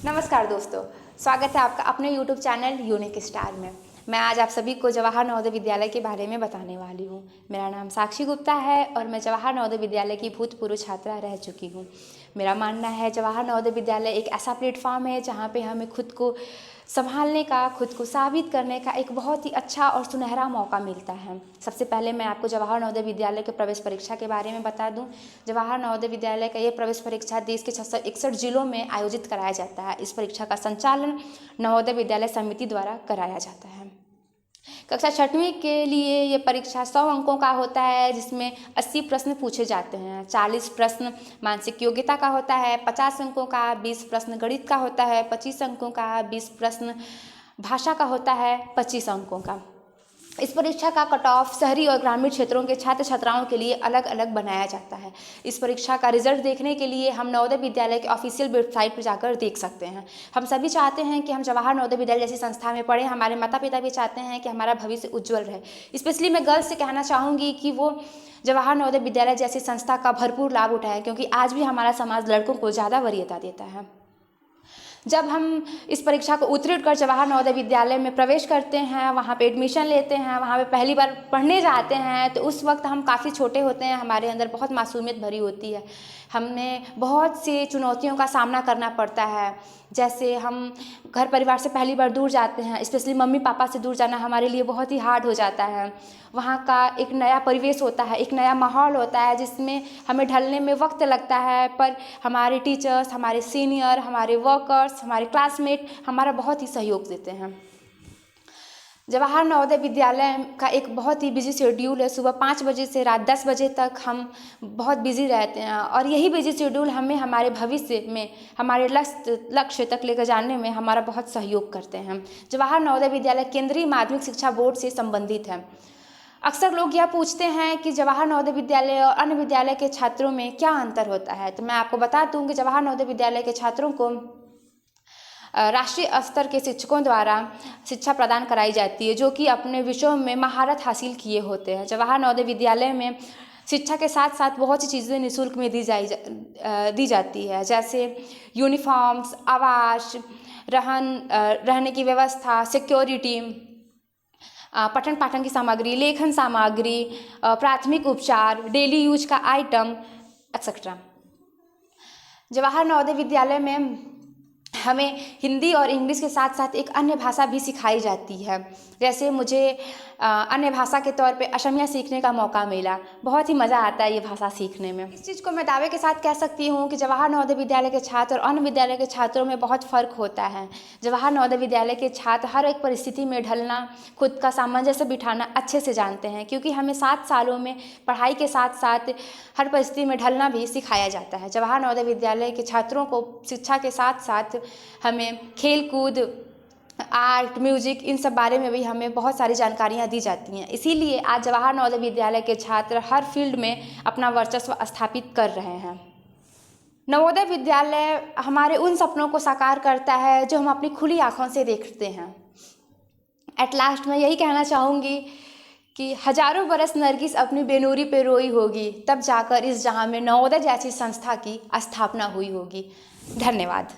नमस्कार दोस्तों, स्वागत है आपका अपने YouTube चैनल यूनिक स्टार में। मैं आज आप सभी को जवाहर नवोदय विद्यालय के बारे में बताने वाली हूँ। मेरा नाम साक्षी गुप्ता है और मैं जवाहर नवोदय विद्यालय की भूतपूर्व छात्रा रह चुकी हूँ। मेरा मानना है जवाहर नवोदय विद्यालय एक ऐसा प्लेटफॉर्म है जहाँ पे हमें खुद को संभालने का, खुद को साबित करने का एक बहुत ही अच्छा और सुनहरा मौका मिलता है। सबसे पहले मैं आपको जवाहर नवोदय विद्यालय के प्रवेश परीक्षा के बारे में बता दूं। जवाहर नवोदय विद्यालय का ये प्रवेश परीक्षा देश के 661 जिलों में आयोजित कराया जाता है। इस परीक्षा का संचालन नवोदय विद्यालय समिति द्वारा कराया जाता है। कक्षा 6वीं के लिए ये परीक्षा 100 अंकों का होता है, जिसमें 80 प्रश्न पूछे जाते हैं। 40 प्रश्न मानसिक योग्यता का होता है, 50 अंकों का, 20 प्रश्न गणित का होता है, 25 अंकों का, 20 प्रश्न भाषा का होता है, 25 अंकों का। इस परीक्षा का कट ऑफ शहरी और ग्रामीण क्षेत्रों के छात्र छात्राओं के लिए अलग अलग बनाया जाता है। इस परीक्षा का रिजल्ट देखने के लिए हम नवोदय विद्यालय के ऑफिशियल वेबसाइट पर जाकर देख सकते हैं। हम सभी चाहते हैं कि हम जवाहर नवोदय विद्यालय जैसी संस्था में पढ़ें। हमारे माता पिता भी चाहते हैं कि हमारा भविष्य उज्जवल रहे। स्पेशली मैं गर्ल्स से कहना चाहूँगी कि वो जवाहर नवोदय विद्यालय जैसी संस्था का भरपूर लाभ उठाएं, क्योंकि आज भी हमारा समाज लड़कों को ज़्यादा वरीयता देता है। जब हम इस परीक्षा को उत्तीर्ण कर जवाहर नवोदय विद्यालय में प्रवेश करते हैं, वहाँ पे एडमिशन लेते हैं, वहाँ पे पहली बार पढ़ने जाते हैं, तो उस वक्त हम काफ़ी छोटे होते हैं। हमारे अंदर बहुत मासूमियत भरी होती है। हमें बहुत सी चुनौतियों का सामना करना पड़ता है। जैसे हम घर परिवार से पहली बार दूर जाते हैं, स्पेशली मम्मी पापा से दूर जाना हमारे लिए बहुत ही हार्ड हो जाता है। वहाँ का एक नया परिवेश होता है, एक नया माहौल होता है, जिसमें हमें ढलने में वक्त लगता है। पर हमारे टीचर्स, हमारे सीनियर, हमारे वर्कर्स, हमारे क्लासमेट हमारा बहुत ही सहयोग देते हैं। जवाहर नवोदय विद्यालय का एक बहुत ही बिजी शेड्यूल है। सुबह 5 बजे से रात 10 बजे तक हम बहुत बिजी रहते हैं, और यही बिजी शेड्यूल हमें हमारे भविष्य में हमारे लक्ष्य तक लेकर जाने में हमारा बहुत सहयोग करते हैं। जवाहर नवोदय विद्यालय केंद्रीय माध्यमिक शिक्षा बोर्ड से संबंधित है। अक्सर लोग यह पूछते हैं कि जवाहर नवोदय विद्यालय और अन्य विद्यालय के छात्रों में क्या अंतर होता है। तो मैं आपको बता दूं कि जवाहर नवोदय विद्यालय के छात्रों को राष्ट्रीय स्तर के शिक्षकों द्वारा शिक्षा प्रदान कराई जाती है, जो कि अपने विषयों में महारत हासिल किए होते हैं। जवाहर नवोदय विद्यालय में शिक्षा के साथ साथ बहुत सी चीज़ें निःशुल्क में दी जाती है, जैसे यूनिफॉर्म्स, आवास, रहने की व्यवस्था, सिक्योरिटी, पठन पाठन की सामग्री, लेखन सामग्री, प्राथमिक उपचार, डेली यूज का आइटम एक्सेट्रा। जवाहर नवोदय विद्यालय में हमें हिंदी और इंग्लिश के साथ साथ एक अन्य भाषा भी सिखाई जाती है। जैसे मुझे अन्य भाषा के तौर पे असमिया सीखने का मौका मिला। बहुत ही मज़ा आता है ये भाषा सीखने में। इस चीज़ को मैं दावे के साथ कह सकती हूँ कि जवाहर नवोदय विद्यालय के छात्र और अन्य विद्यालय के छात्रों में बहुत फ़र्क होता है। जवाहर नवोदय विद्यालय के छात्र हर एक परिस्थिति में ढलना, खुद का सामंजस्य बिठाना अच्छे से जानते हैं, क्योंकि हमें 7 सालों में पढ़ाई के साथ साथ हर परिस्थिति में ढलना भी सिखाया जाता है। जवाहर नवोदय विद्यालय के छात्रों को शिक्षा के साथ साथ हमें खेल कूद, आर्ट, म्यूजिक, इन सब बारे में भी हमें बहुत सारी जानकारियाँ दी जाती हैं। इसीलिए आज जवाहर नवोदय विद्यालय के छात्र हर फील्ड में अपना वर्चस्व स्थापित कर रहे हैं। नवोदय विद्यालय हमारे उन सपनों को साकार करता है जो हम अपनी खुली आँखों से देखते हैं। एट लास्ट मैं यही कहना चाहूँगी कि हजारों बरस नरगिस अपनी बेनूरी पे रोई होगी, तब जाकर इस जहां में नवोदय जैसी संस्था की स्थापना हुई होगी। धन्यवाद।